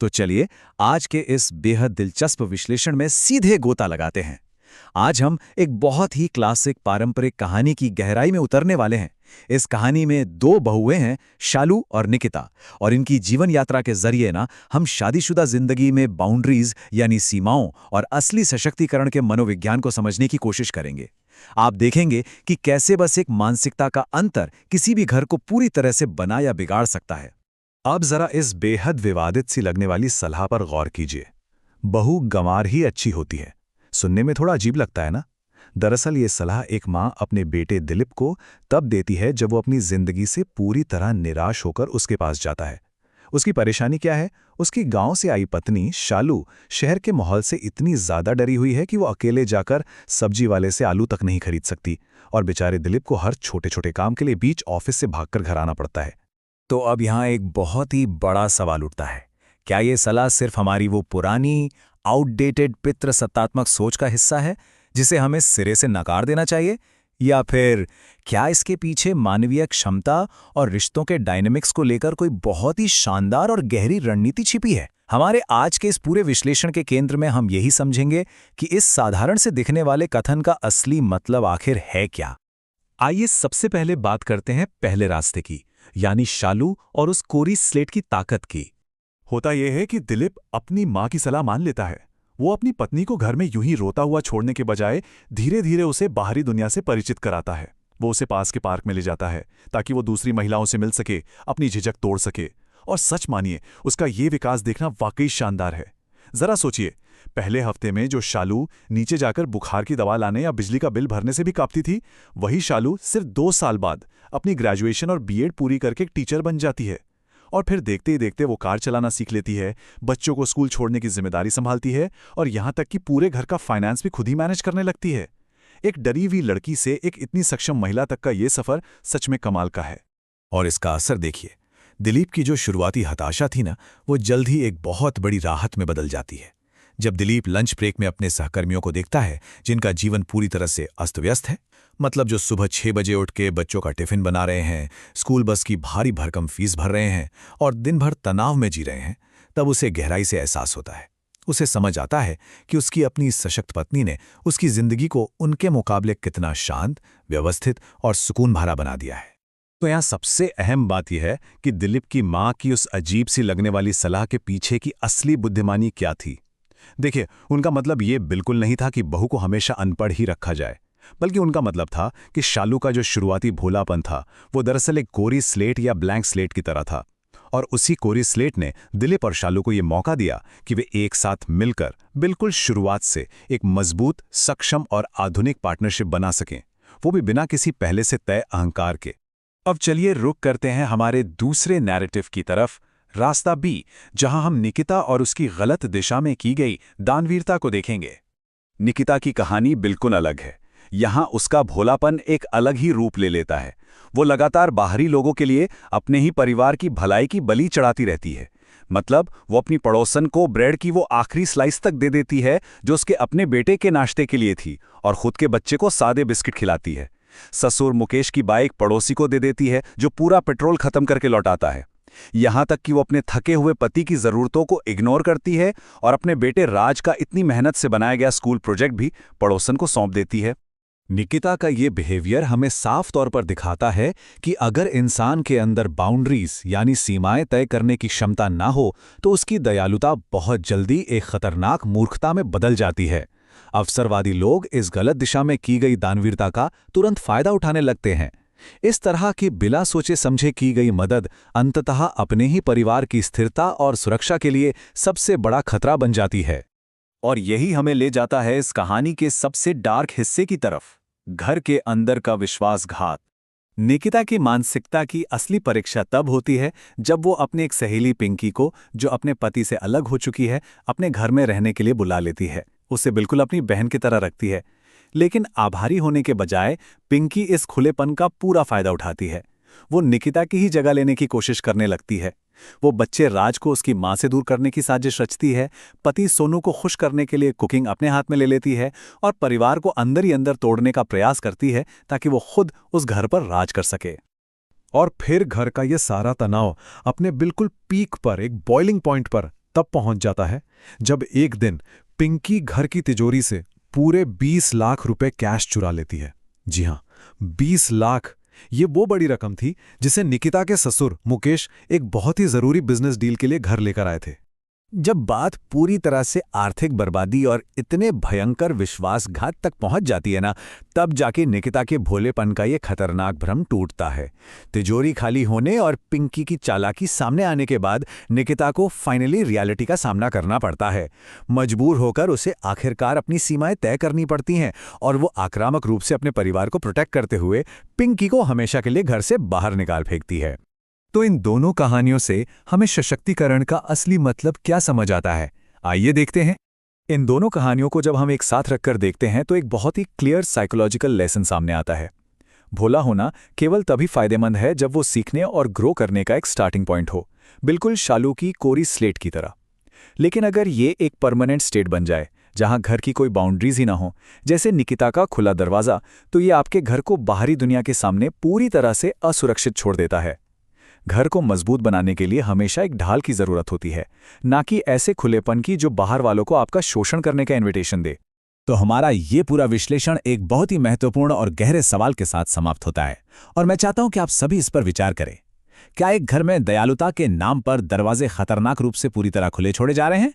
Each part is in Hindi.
तो चलिए आज के इस बेहद दिलचस्प विश्लेषण में सीधे गोता लगाते हैं। आज हम एक बहुत ही क्लासिक पारंपरिक कहानी की गहराई में उतरने वाले हैं। इस कहानी में दो बहुएं हैं, शालू और निकिता, और इनकी जीवन यात्रा के जरिए हम शादीशुदा जिंदगी में बाउंड्रीज यानी सीमाओं और असली सशक्तिकरण के मनोविज्ञान को समझने की कोशिश करेंगे। आप देखेंगे कि कैसे बस एक मानसिकता का अंतर किसी भी घर को पूरी तरह से बना या बिगाड़ सकता है। अब जरा इस बेहद विवादित सी लगने वाली सलाह पर गौर कीजिए। बहू गंवार ही अच्छी होती है। सुनने में थोड़ा अजीब लगता है ना? दरअसल ये सलाह एक माँ अपने बेटे दिलीप को तब देती है जब वो अपनी जिंदगी से पूरी तरह निराश होकर उसके पास जाता है। उसकी परेशानी क्या है? उसकी गांव से आई पत्नी शालू शहर के माहौल से इतनी ज्यादा डरी हुई है कि वो अकेले जाकर सब्जी वाले से आलू तक नहीं खरीद सकती, और बेचारे दिलीप को हर छोटे छोटे काम के लिए बीच ऑफिस से भागकर घर आना पड़ता है। तो अब यहाँ एक बहुत ही बड़ा सवाल उठता है, क्या ये सलाह सिर्फ हमारी वो पुरानी आउटडेटेड पितृसत्तात्मक सोच का हिस्सा है जिसे हमें सिरे से नकार देना चाहिए, या फिर क्या इसके पीछे मानवीय क्षमता और रिश्तों के डायनेमिक्स को लेकर कोई बहुत ही शानदार और गहरी रणनीति छिपी है? हमारे आज के इस पूरे विश्लेषण के केंद्र में हम यही समझेंगे कि इस साधारण से दिखने वाले कथन का असली मतलब आखिर है क्या। आइए सबसे पहले बात करते हैं पहले रास्ते की, यानी शालू और उस कोरी स्लेट की ताकत की। होता यह है कि दिलीप अपनी माँ की सलाह मान लेता है। वो अपनी पत्नी को घर में यूं ही रोता हुआ छोड़ने के बजाय धीरे धीरे उसे बाहरी दुनिया से परिचित कराता है। वो उसे पास के पार्क में ले जाता है ताकि वो दूसरी महिलाओं से मिल सके, अपनी झिझक तोड़ सके। और सच मानिए, उसका ये विकास देखना वाकई शानदार है। जरा सोचिए, पहले हफ्ते में जो शालू नीचे जाकर बुखार की दवा लाने या बिजली का बिल भरने से भी कांपती थी, वही शालू सिर्फ 2 साल बाद अपनी ग्रेजुएशन और बीएड पूरी करके एक टीचर बन जाती है। और फिर देखते ही देखते वो कार चलाना सीख लेती है, बच्चों को स्कूल छोड़ने की जिम्मेदारी संभालती है, और यहां तक कि पूरे घर का फाइनेंस भी खुद ही मैनेज करने लगती है। एक डरी हुई लड़की से एक इतनी सक्षम महिला तक का ये सफर सच में कमाल का है। और इसका असर देखिए, दिलीप की जो शुरुआती हताशा थी ना, वो जल्द ही एक बहुत बड़ी राहत में बदल जाती है। जब दिलीप लंच ब्रेक में अपने सहकर्मियों को देखता है जिनका जीवन पूरी तरह से अस्त व्यस्त है, मतलब जो सुबह 6 बजे उठ के बच्चों का टिफिन बना रहे हैं, स्कूल बस की भारी भरकम फीस भर रहे हैं और दिन भर तनाव में जी रहे हैं, तब उसे गहराई से एहसास होता है। उसे समझ आता है कि उसकी अपनी सशक्त पत्नी ने उसकी जिंदगी को उनके मुकाबले कितना शांत, व्यवस्थित और सुकून भरा बना दिया है। तो यहाँ सबसे अहम बात यह है कि दिलीप की माँ की उस अजीब सी लगने वाली सलाह के पीछे की असली बुद्धिमानी क्या थी। देखिए, उनका मतलब ये बिल्कुल नहीं था कि बहू को हमेशा अनपढ़ ही रखा जाए, बल्कि उनका मतलब था कि शालू का जो शुरुआती भोलापन था वो दरअसल एक कोरी स्लेट या ब्लैंक स्लेट की तरह था। और उसी कोरी स्लेट ने दिलीप और शालू को ये मौका दिया कि वे एक साथ मिलकर बिल्कुल शुरुआत से एक मजबूत, सक्षम और आधुनिक पार्टनरशिप बना सकें, वो भी बिना किसी पहले से तय अहंकार के। अब चलिए रुक करते हैं हमारे दूसरे नैरेटिव की तरफ, रास्ता बी, जहां हम निकिता और उसकी गलत दिशा में की गई दानवीरता को देखेंगे। निकिता की कहानी बिल्कुल अलग है। यहाँ उसका भोलापन एक अलग ही रूप ले लेता है। वो लगातार बाहरी लोगों के लिए अपने ही परिवार की भलाई की बलि चढ़ाती रहती है। मतलब वो अपनी पड़ोसन को ब्रेड की वो आखिरी स्लाइस तक दे देती है जो उसके अपने बेटे के नाश्ते के लिए थी, और खुद के बच्चे को सादे बिस्किट खिलाती है। ससुर मुकेश की बाइक पड़ोसी को दे देती है जो पूरा पेट्रोल खत्म करके लौटाता है। यहां तक कि वो अपने थके हुए पति की जरूरतों को इग्नोर करती है और अपने बेटे राज का इतनी मेहनत से बनाया गया स्कूल प्रोजेक्ट भी पड़ोसन को सौंप देती है। निकिता का ये बिहेवियर हमें साफ तौर पर दिखाता है कि अगर इंसान के अंदर बाउंड्रीज यानी सीमाएं तय करने की क्षमता ना हो तो उसकी दयालुता बहुत जल्दी एक खतरनाक मूर्खता में बदल जाती है। अवसरवादी लोग इस गलत दिशा में की गई दानवीरता का तुरंत फायदा उठाने लगते हैं। इस तरह की बिना सोचे समझे की गई मदद अंततः अपने ही परिवार की स्थिरता और सुरक्षा के लिए सबसे बड़ा खतरा बन जाती है। और यही हमें ले जाता है इस कहानी के सबसे डार्क हिस्से की तरफ, घर के अंदर का विश्वासघात। निकिता की मानसिकता की असली परीक्षा तब होती है जब वो अपनी एक सहेली पिंकी को, जो अपने पति से अलग हो चुकी है, अपने घर में रहने के लिए बुला लेती है। उसे बिल्कुल अपनी बहन की तरह रखती है, लेकिन आभारी होने के बजाय पिंकी इस खुलेपन का पूरा फायदा उठाती है। वो निकिता की ही जगह लेने की कोशिश करने लगती है। वो बच्चे राज को उसकी मां से दूर करने की साजिश रचती है, पति सोनू को खुश करने के लिए कुकिंग अपने हाथ में ले लेती है और परिवार को अंदर ही अंदर तोड़ने का प्रयास करती है ताकि वो खुद उस घर पर राज कर सके। और फिर घर का ये सारा तनाव अपने बिल्कुल पीक पर, एक बॉइलिंग पॉइंट पर तब पहुंच जाता है जब एक दिन पिंकी घर की तिजोरी से पूरे 20 लाख रुपए कैश चुरा लेती है। जी हां, 20 लाख। ये वो बड़ी रकम थी जिसे निकिता के ससुर मुकेश एक बहुत ही जरूरी बिजनेस डील के लिए घर लेकर आए थे। जब बात पूरी तरह से आर्थिक बर्बादी और इतने भयंकर विश्वासघात तक पहुंच जाती है ना, तब जाके निकिता के भोलेपन का ये खतरनाक भ्रम टूटता है। तिजोरी खाली होने और पिंकी की चालाकी सामने आने के बाद निकिता को फाइनली रियलिटी का सामना करना पड़ता है। मजबूर होकर उसे आखिरकार अपनी सीमाएं तय करनी पड़ती हैं और वो आक्रामक रूप से अपने परिवार को प्रोटेक्ट करते हुए पिंकी को हमेशा के लिए घर से बाहर निकाल फेंकती है। तो इन दोनों कहानियों से हमें सशक्तिकरण का असली मतलब क्या समझ आता है, आइए देखते हैं। इन दोनों कहानियों को जब हम एक साथ रखकर देखते हैं तो एक बहुत ही क्लियर साइकोलॉजिकल लेसन सामने आता है। भोला होना केवल तभी फायदेमंद है जब वो सीखने और ग्रो करने का एक स्टार्टिंग पॉइंट हो, बिल्कुल शालू की कोरी स्लेट की तरह। लेकिन अगर ये एक परमानेंट स्टेट बन जाए जहां घर की कोई बाउंड्रीज ही ना हो, जैसे निकिता का खुला दरवाजा, तो ये आपके घर को बाहरी दुनिया के सामने पूरी तरह से असुरक्षित छोड़ देता है। घर को मजबूत बनाने के लिए हमेशा एक ढाल की जरूरत होती है, ना कि ऐसे खुलेपन की जो बाहर वालों को आपका शोषण करने का इनविटेशन दे। तो हमारा ये पूरा विश्लेषण एक बहुत ही महत्वपूर्ण और गहरे सवाल के साथ समाप्त होता है, और मैं चाहता हूं कि आप सभी इस पर विचार करें। क्या एक घर में दयालुता के नाम पर दरवाजे खतरनाक रूप से पूरी तरह खुले छोड़े जा रहे हैं,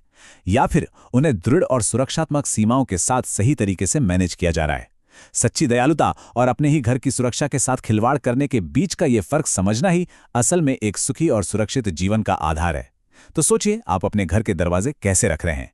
या फिर उन्हें दृढ़ और सुरक्षात्मक सीमाओं के साथ सही तरीके से मैनेज किया जा रहा है? सच्ची दयालुता और अपने ही घर की सुरक्षा के साथ खिलवाड़ करने के बीच का ये फर्क समझना ही असल में एक सुखी और सुरक्षित जीवन का आधार है। तो सोचिए, आप अपने घर के दरवाजे कैसे रख रहे हैं?